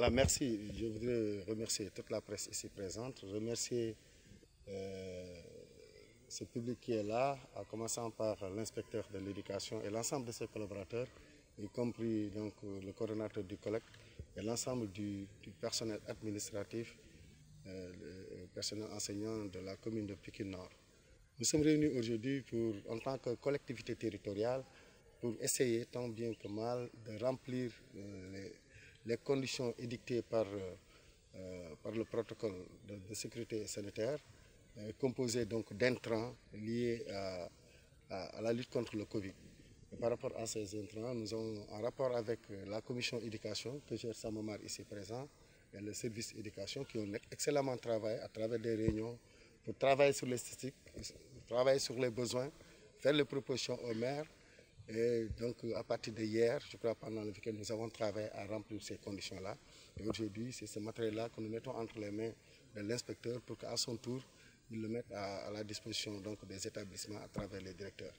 Voilà, merci. Je voudrais remercier toute la presse ici présente, remercier ce public qui est là, en commençant par l'inspecteur de l'éducation et l'ensemble de ses collaborateurs, y compris donc, le coordonnateur du collecte et l'ensemble du personnel administratif, le personnel enseignant de la commune de Pikine Nord. Nous sommes réunis aujourd'hui en tant que collectivité territoriale pour essayer tant bien que mal de remplir les conditions édictées par le protocole de sécurité sanitaire, composé donc d'intrants liés à la lutte contre le Covid. Et par rapport à ces intrants, nous avons en rapport avec la commission éducation que gère Samomar ici présent et le service éducation qui ont excellemment travaillé à travers des réunions pour travailler sur les statistiques, travailler sur les besoins, faire les propositions aux maires. Et donc à partir de hier, je crois pendant le week-end, nous avons travaillé à remplir ces conditions-là. Et aujourd'hui, c'est ce matériel-là que nous mettons entre les mains de l'inspecteur pour qu'à son tour, il le mette à la disposition donc, des établissements à travers les directeurs.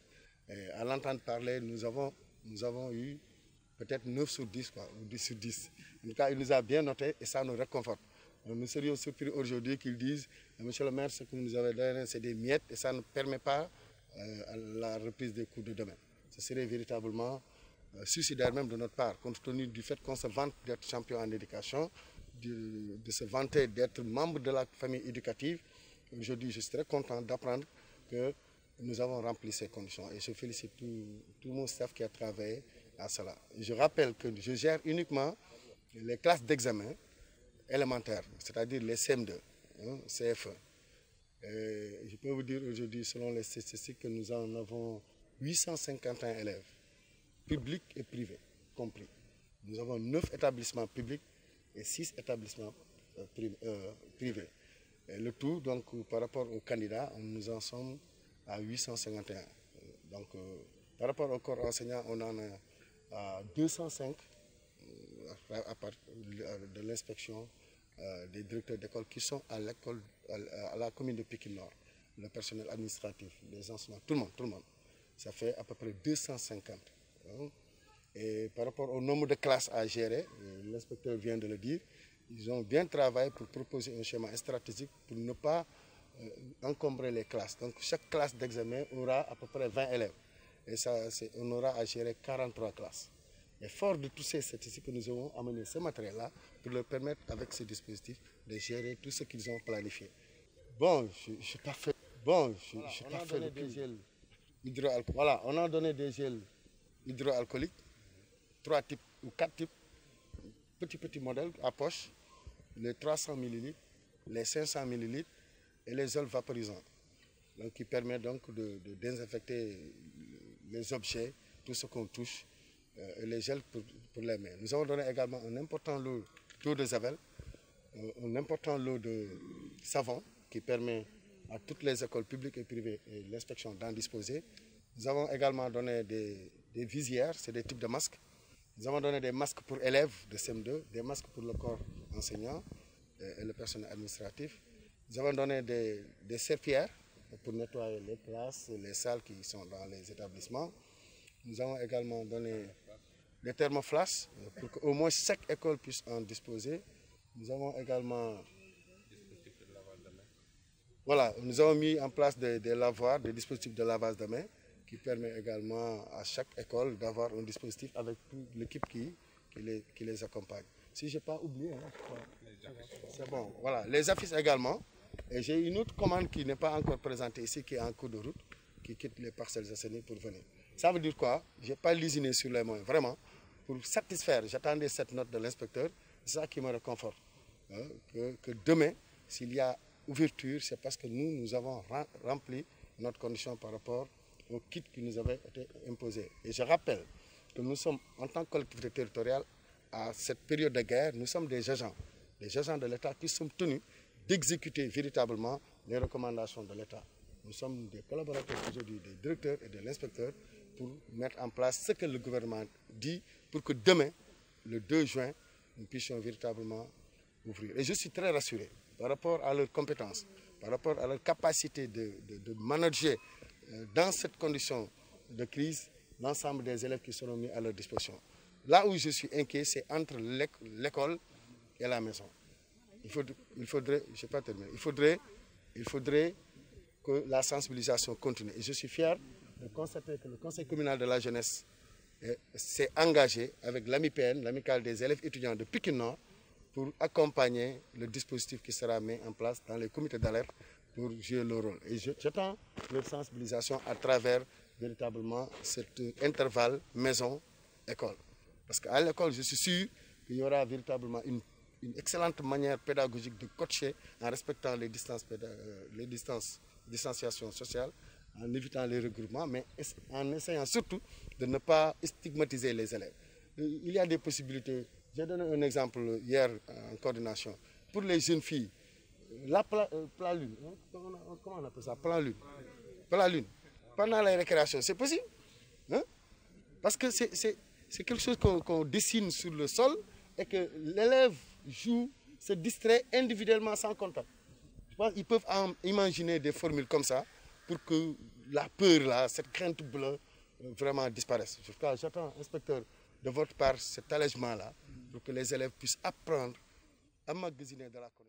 Et à l'entendre parler, nous avons eu peut-être 9 sur 10, quoi, ou 10 sur 10. En tout cas, il nous a bien noté et ça nous réconforte. Donc, nous serions surpris aujourd'hui qu'ils disent, monsieur le maire, ce que vous nous avez donné, c'est des miettes et ça ne permet pas à la reprise des cours de demain. Ce serait véritablement suicidaire même de notre part, compte tenu du fait qu'on se vante d'être champion en éducation, de se vanter d'être membre de la famille éducative. Aujourd'hui, je suis très content d'apprendre que nous avons rempli ces conditions et je félicite tout mon staff qui a travaillé à cela. Je rappelle que je gère uniquement les classes d'examen élémentaires, c'est-à-dire les CM2, CFE. Et je peux vous dire aujourd'hui, selon les statistiques, que nous en avons 851 élèves, publics et privés compris. Nous avons 9 établissements publics et 6 établissements privés. Et le tout, donc, par rapport aux candidats, nous en sommes à 851. Donc, par rapport au corps enseignant, on en a 205 à part de l'inspection des directeurs d'école qui sont à l'école, à la commune de Pikine Nord, le personnel administratif, les enseignants, tout le monde. Ça fait à peu près 250. Et par rapport au nombre de classes à gérer, l'inspecteur vient de le dire, ils ont bien travaillé pour proposer un schéma stratégique pour ne pas encombrer les classes. Donc chaque classe d'examen aura à peu près 20 élèves. Et ça, on aura à gérer 43 classes. Et fort de toutes ces statistiques que nous avons amené ce matériel-là pour leur permettre, avec ce dispositif, de gérer tout ce qu'ils ont planifié. Bon, je ne suis pas fait. Bon, je ne suis pas fait des gels hydroalcooliques. Voilà, on a donné des gels hydroalcooliques, 3 types ou 4 types, petits modèles à poche, les 300 ml, les 500 ml et les gels vaporisants. Donc, qui permet donc de désinfecter les objets, tout ce qu'on touche, et les gels pour les mains. Nous avons donné également un important lot d'eau de javel, un important lot de savon qui permet à toutes les écoles publiques et privées et l'inspection d'en disposer. Nous avons également donné des visières, c'est des types de masques. Nous avons donné des masques pour élèves de CM2, des masques pour le corps enseignant et le personnel administratif. Nous avons donné des serpillères pour nettoyer les classes, les salles qui sont dans les établissements. Nous avons également donné des thermoflasques pour qu'au moins chaque école puisse en disposer. Nous avons également... Voilà, nous avons mis en place des lavoirs, des dispositifs de lavage de mains qui permet également à chaque école d'avoir un dispositif avec toute l'équipe qui les accompagne. Si je n'ai pas oublié, c'est bon. Voilà, les affiches également. Et j'ai une autre commande qui n'est pas encore présentée ici, qui est en cours de route, qui quitte les parcelles assainies pour venir. Ça veut dire quoi? Je n'ai pas lésiné sur les moyens, vraiment. Pour satisfaire, j'attendais cette note de l'inspecteur, c'est ça qui me réconforte. Hein, que demain, s'il y a ouverture, c'est parce que nous avons rempli notre condition par rapport au kit qui nous avait été imposé. Et je rappelle que nous sommes, en tant que collectivité territoriale, à cette période de guerre, nous sommes des agents de l'État qui sont tenus d'exécuter véritablement les recommandations de l'État. Nous sommes des collaborateurs aujourd'hui, des directeurs et de l'inspecteur pour mettre en place ce que le gouvernement dit pour que demain, le 2 juin, nous puissions véritablement ouvrir. Et je suis très rassuré par rapport à leurs compétences, par rapport à leur capacité de manager dans cette condition de crise l'ensemble des élèves qui seront mis à leur disposition. Là où je suis inquiet, c'est entre l'école et la maison. Il faudrait, je sais pas terminer, il faudrait que la sensibilisation continue. Et je suis fier de constater que le Conseil communal de la jeunesse s'est engagé avec l'AMIPN, l'amicale des élèves étudiants de Pikine Nord, pour accompagner le dispositif qui sera mis en place dans les comités d'alerte pour jouer leur rôle. Et j'attends leur sensibilisation à travers véritablement cet intervalle maison-école. Parce qu'à l'école, je suis sûr qu'il y aura véritablement une excellente manière pédagogique de coacher en respectant les distanciations sociales, en évitant les regroupements, mais en essayant surtout de ne pas stigmatiser les élèves. Il y a des possibilités. J'ai donné un exemple hier en coordination. Pour les jeunes filles, la plan-lune, comment on appelle ça? Plan-lune. Plan-lune. Pendant la récréation, c'est possible. Hein? Parce que c'est quelque chose qu'on dessine sur le sol et que l'élève joue, se distrait individuellement sans contact. Je pense qu'ils peuvent imaginer des formules comme ça pour que la peur, là, cette crainte bleue, vraiment disparaisse. J'attends, inspecteur, de votre part cet allègement-là pour que les élèves puissent apprendre à magasiner de la connaissance.